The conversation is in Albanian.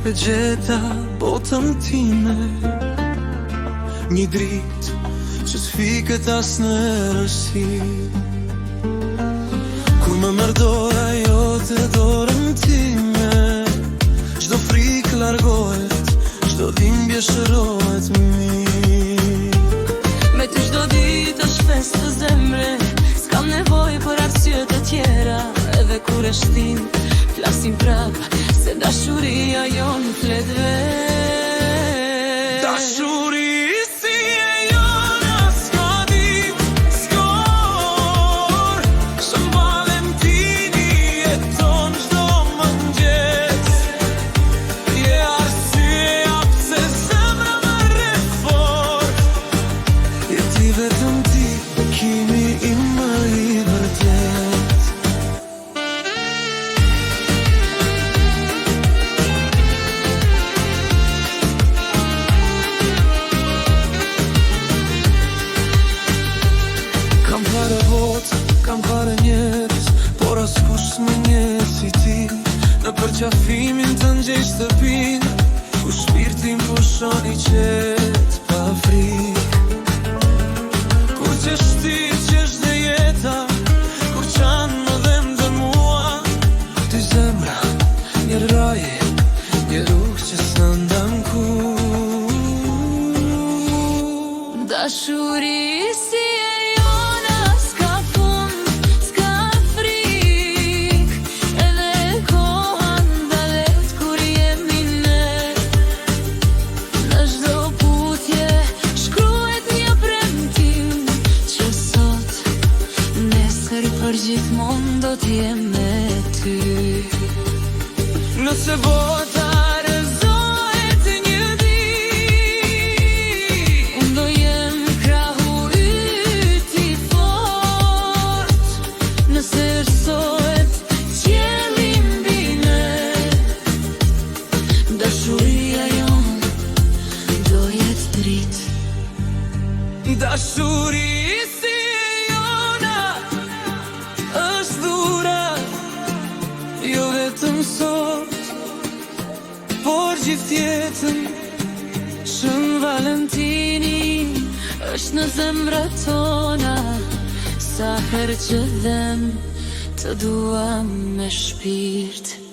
e gjeta botën time. Një dritë që t'fiket as në rësi. Kur më merr dora jote dorën time, çdo frikë largohet, çdo dhimbje shërohet mirë. Me ty çdo ditë është festë të zemre, s'kam nevojë për arsye të tjera. Edhe kur e shtin, flasim prap, se dashuria jon flet vet. Dashuri vetëm ti, kimi im më i vërtet. Kam pare botë, kam pare njerëz, por askush më njerë si ti. Në përqafimin të ngjej shtëpin, ku shpirtin pushon i qetë pa frikë. Që shti që shde jeta, kur qanë më dhem dhe mua. Ty zemra, një raje, një rrugë që së ndam ku. Dashuri si e jona, s'ka fund, s'ka frik. Edhe koha ndalet kur jemi ne. Në çdo putje shkruhet një premtim, për gjithmonë do t'jem me ty. Nëse bota rëzohet një ditë, unë do jem krahu yt i fort. Nëse rësohet qielli mbi ne, dashuria jon do jet dritë. Dashuri si jo vetëm sot, por gjithë jetën. Shën Valentini është në zemrat tona, sa herë që dhem të dua me shpirt.